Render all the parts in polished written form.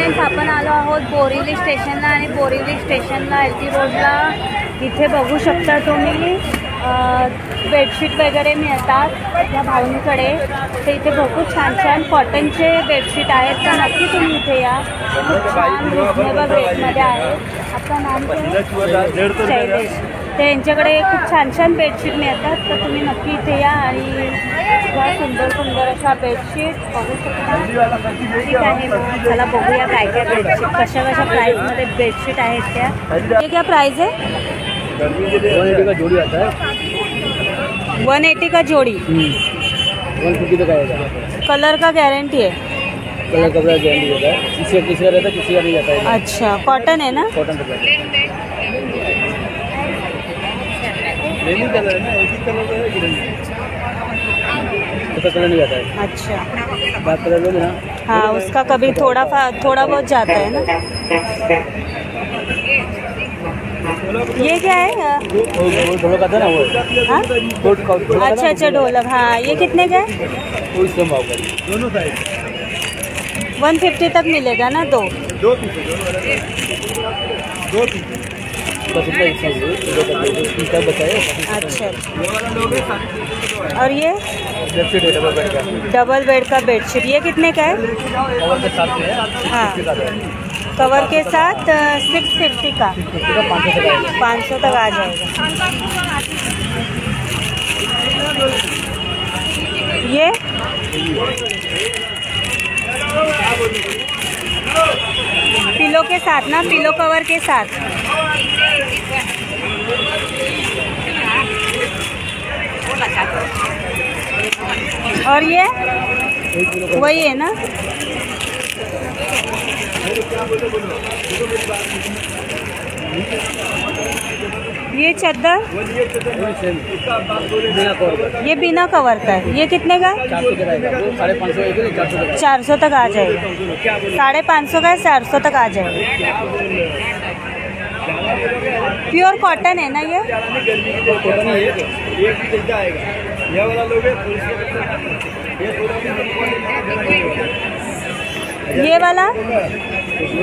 Friends, आपण आलो आहोत बोरिवली स्टेशनला आणि बोरिवली स्टेशनला LT रोडला इथे बघू शकता तुम्ही बेडशीट वगैरे मिळतात त्या भाऊंकडे. तर इथे भरपूर छान छान कॉटनचे बेडशीट आहेत. तर नक्की तुम्ही इथे या, खूप छान रिजनेबल रेटमध्ये आहेत. आपलं नाम शैलेश. ते यांच्याकडे खूप छान छान बेडशीट मिळतात. तर तुम्ही नक्की इथे या आणि सुंदर सुंदर अशा बेडशीट बघू शकता. ठीक आहे, मग चला बघूया काय काय बेडशीट कशा कशा प्राईसमध्ये बेडशीट आहेत त्या. ये क्या प्राइस है? 180 का जोड़ी आता है. 180 का जोड़ी. 150 तक आएगा. कलर का गारंटी है? कलर का पूरा गारंटी होता है. किसी का रहता है, किसी का नहीं आता है. अच्छा, कॉटन है ना? कॉटन का लेनी कलर है ना, एक ही कलर का है. उसका कलर नहीं आता है. अच्छा, बात कलर लोगे ना. हाँ, उसका कभी थोड़ा बहुत जाता है ना. ये क्या है? ढोलक आता है ना वो. हाँ? अच्छा ढोलक. हाँ, ये कितने का है? दोनों साइड 150 तक मिलेगा ना. दो पीस. अच्छा. और ये डबल बेड का बेडशीट, ये कितने का है? हाँ, कवर के साथ 650 का. 500 तक आ जाएगा. ये पिलो के साथ ना, पिलो कवर के साथ. और ये वही है ना. ये चादर ये बिना कवर का है. ये कितने का है? 400 तक आ जाएगा. 550 का है, 400 तक आ जाएगा. प्योर कॉटन है ना ये? ये वाला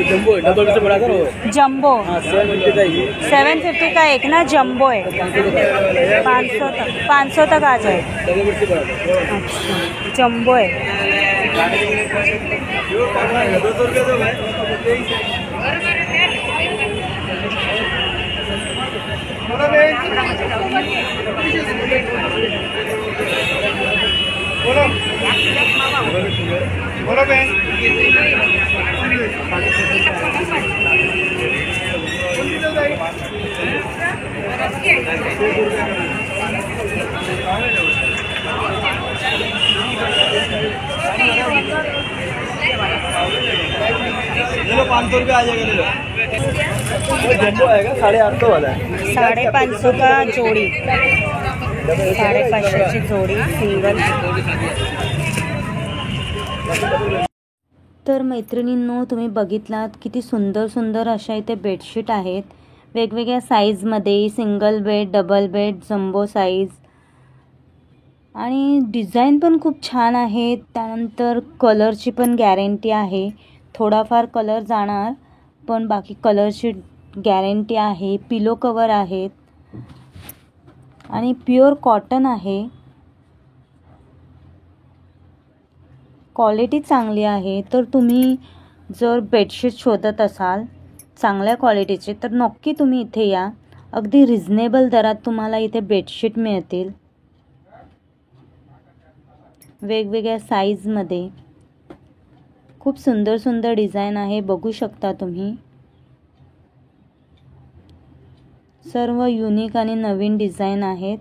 जंबो है, डबल से बड़ा करो. जंबो. 750 का ये. 750 का एक ना जंबो है. 500 तक आ जाए. अच्छा, जंबो है. बोलो बहन. चलो 500 रुपये आ जाएगा. ले लो. जंबो आएगा 850 वाला है. 550 का जोड़ी. 550 ची जोडी सिंगल. तर मैत्रिणींनो, तुम्ही बघितलात किती सुंदर सुंदर अशा इथे बेडशीट आहेत. वेगवेगळ्या साईजमध्ये, single bed, double bed, jumbo size. आणि डिझाईन पण खूप छान आहेत. त्यानंतर कलरची पण गॅरंटी आहे. थोडाफार कलर जाणार पण बाकी कलरची गॅरंटी आहे. पिलो कवर आहेत आणि प्युअर कॉटन आहे. क्वालिटी चांगली आहे. तर तुम्ही जर बेडशीट शोधत असाल चांगल्या क्वालिटीचे तर नक्की तुम्ही इथे या. अगदी रिजनेबल दरात तुम्हाला इथे बेडशीट मिळतील. वेगवेगळ्या साईजमध्ये खूप सुंदर सुंदर डिझाईन आहे. बघू शकता तुम्ही. सर्व युनिक आणि नवीन डिझाईन आहेत.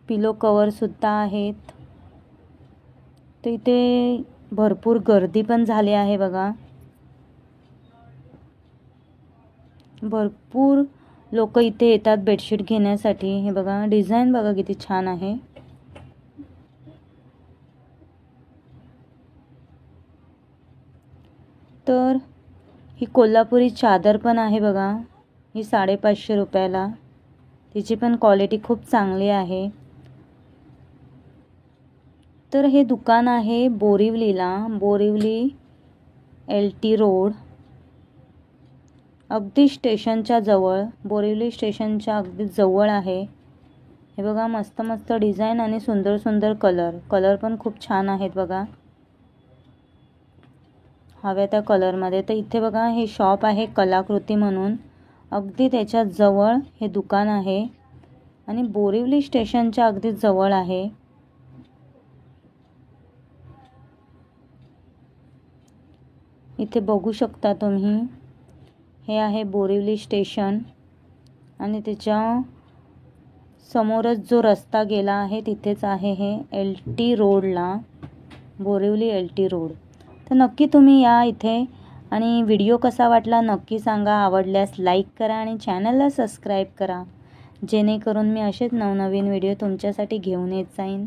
पिलो कवर सुद्धा आहेत. तर इथे भरपूर गर्दी पण झाली आहे बघा. भरपूर लोक इथे येतात बेडशीट घेण्यासाठी. हे बघा, डिझाईन बघा किती छान आहे. तर ही कोल्हापुरी चादर पण आहे बघा. ही 550 रुपयाला. तिची पण क्वालिटी खूप चांगली आहे. तर हे दुकान आहे बोरिवलीला, बोरिवली LT रोड, अगदी स्टेशनच्या जवळ, बोरिवली स्टेशनच्या अगदी जवळ आहे. हे बघा मस्त मस्त डिझाईन आणि सुंदर सुंदर कलर पण खूप छान आहेत बघा, हव्या त्या कलरमध्ये. तर इथे बघा हे शॉप आहे कलाकृती म्हणून, अगदी त्याच्या जवळ हे दुकान आहे आणि बोरिवली स्टेशनच्या अगदी जवळ आहे. इथे बघू शकता तुम्ही, हे आहे बोरिवली स्टेशन आणि त्याच्या समोरच जो रस्ता गेला आहे तिथेच आहे हे LT रोडला, बोरिवली LT रोड. तर नक्की तुम्ही या इथे आणि व्हिडिओ कसा वाटला नक्की सांगा. आवडल्यास लाईक करा आणि चॅनलला सबस्क्राईब करा, जेणेकरून मी असेच नवनवीन व्हिडिओ तुमच्यासाठी घेऊन येत जाईन.